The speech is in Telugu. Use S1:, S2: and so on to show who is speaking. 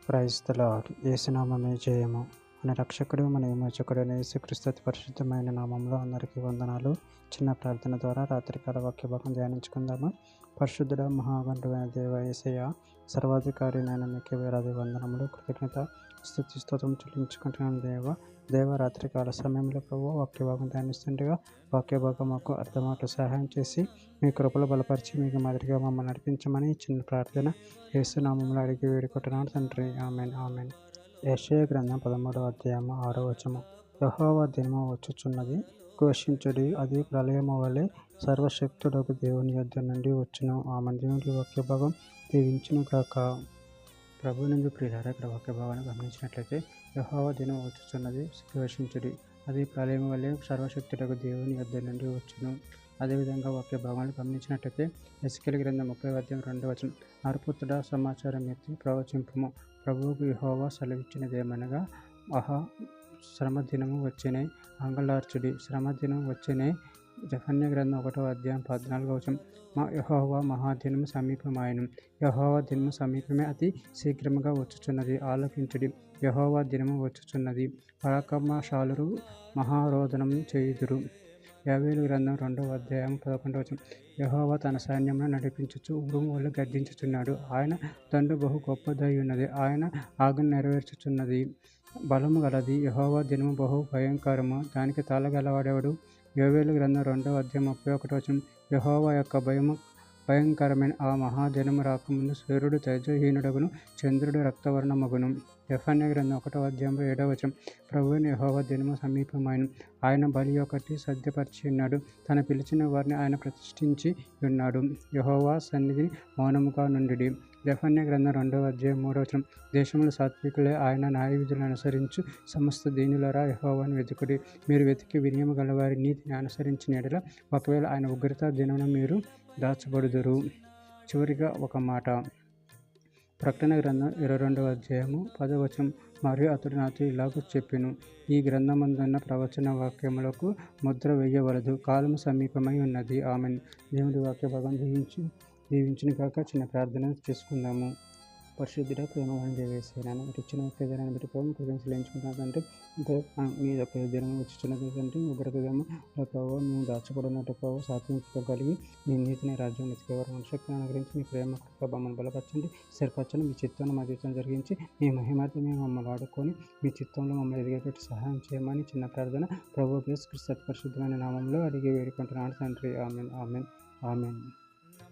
S1: Praise the lord. యేసునామమే జయము. మన రక్షకుడు మన విమోచకుడైన యేసుక్రీస్తు అతి పరిశుద్ధమైన నామంలో అందరికీ వందనాలు. చిన్న ప్రార్థన ద్వారా రాత్రికాల వాక్య భాగం ధ్యానించుకుందాము. పరిశుద్ధుడ మహాగణుడైన దేవ యేసయ్య, సర్వాధికారినైన మీకే వేలాది వందనములు, కృతజ్ఞత స్తుతి స్తోత్రం చెల్లించుకుంటున్నాను. దేవ రాత్రికాల సమయంలో ప్రభు వాక్య భాగం ధ్యానిస్తుండగా వాక్య భాగం మాకు అర్థమాటలు సహాయం చేసి మీ కృపలో బలపరిచి మీకు మాదిరిగా మమ్మల్ని నడిపించమని చిన్న ప్రార్థన యేసునామంలో అడిగి వేడుకుంటున్నాను తండ్రి. Amen amen. యెషయా గ్రంథం 13వ అధ్యాయము 6వ వచనం. యెహోవా దినము వచ్చుచున్నది, ఘోషించుడి, అది ప్రళయము వలె సర్వశక్తుడకు దేవుని యొద్ద నుండి వచ్చును. ఆమెన్. దేవుని వాక్య భాగం దీవించును కాక. ప్రభు నందు ప్రియులారా, ఇక్కడ వాక్య భాగాన్ని గమనించినట్లయితే యెహోవా దినం వచ్చుచున్నది, ఘోషించుడి, అది ప్రళయం వలె సర్వశక్తుడకు దేవుని యొద్ద నుండి వచ్చును. అదేవిధంగా వాక్య భాగాన్ని గమనించినట్లయితే ఎస్కేల్ గ్రంథం 30వ అధ్యాయం 2వ వచనం. నరపుత్రుడా, సమాచారం ఎత్తి ప్రవచింపుము, ప్రభువుకు యెహోవా సెలవిచ్చినదేమనగా, శ్రమ దినము వచ్చినే, అంగలార్చుడి, శ్రమ దినం వచ్చినే. జెఫన్యా గ్రంథం 1వ అధ్యాయం 14వ వచనం. యెహోవా మహాదినము సమీపమాయెను, యెహోవా దినము సమీపమే, అతి శీఘ్రముగా వచ్చుచున్నది, ఆలకించుడి, యెహోవా దినము వచ్చుచున్నది, పరాక్రమశాలురు మహారోదనం చేయుదురు. యావేలు గ్రంథం 2వ అధ్యాయం 11వ వచనం. యెహోవా తన సైన్యమును నడిపించుచు ఉరుము వలె గర్జించుచున్నాడు, ఆయన దండు బహు గొప్పదై ఉన్నది, ఆయన ఆజ్ఞ నెరవేర్చుచున్నది, బలము గలది. యెహోవా దినము బహు భయంకరము, దానికి తాళగలవాడెవడు? యోవేలు గ్రంథం 2వ అధ్యాయం 31వ వచనం. యెహోవా యొక్క భయము భయంకరమైన ఆ మహాదినము రాకముందు సూర్యుడు తేజోహీనుడగును, చంద్రుడు రక్తవర్ణమగును. జెఫన్యా గ్రంథం 1వ అధ్యాయం 7వ వచనం. ప్రభువైన యెహోవా దినము సమీపమాయెను, ఆయన బలి ఒకటి సిద్ధపరచి ఉన్నాడు, తన పిలిచిన వారిని ఆయన ప్రతిష్ఠించి ఉన్నాడు. యెహోవా సన్నిధిని మౌనముగా నుండుడి. జెఫన్యా గ్రంథం 2వ అధ్యాయం 3వ వచనం. దేశములో సాత్వికులే, ఆయన న్యాయవిధులను అనుసరించు సమస్త దీనులరా, యెహోవాను వెతుకుడి. మీరు వెతికి వినయము గలవారి నీతిని అనుసరించిన యెడల ఒకవేళ ఆయన ఉగ్రత దినమున మీరు దాచబడుదురు. చివరిగా ఒక మాట. ప్రకటన గ్రంథం 22వ అధ్యాయము 10వ వచనం. మరియు అతడు నాతో ఇలాగ చెప్పెను, ఈ గ్రంథమందున్న ప్రవచన వాక్యములకు ముద్ర వేయవలదు, కాలము సమీపమై ఉన్నది. ఆమెన్. దేవుడి వాక్య భాగం దీవించును కాక. చిన్న ప్రార్థన చేసుకుందాము. పరిశుద్ధుడ, ప్రేమగా దేవేసేనాను ఇచ్చిన ఒకేదాన్ని బట్టి ప్రభావం కృతజ్ఞతలు చెల్లించుకుంటున్నాను తండ్రి. మీ యొక్క దినం వచ్చిస్తున్నది తండ్రి. ఉగ్రతము ప్రభావం మేము దాచబడినట్టు ప్రభావం సాత్వికత కలిగి మీ నీతిని రాజ్యం ఎత్తుకేవారు మనశక్తిని అనుగ్రహించి మీ ప్రేమ ప్రభావం బలపరచండి, స్థిరపరచండి. మీ చిత్తంలో మా జీవితం జరిగించి మీ మహిమార్థమే మమ్మల్ని వాడుకొని మీ చిత్తంలో మమ్మల్ని ఎదిగేటట్టు సహాయం చేయమని చిన్న ప్రార్థన ప్రభు యేసుక్రీస్తు పరిశుద్ధమైన నామంలో అడిగి వేడుకుంటున్నాను తండ్రి. Amen amen amen.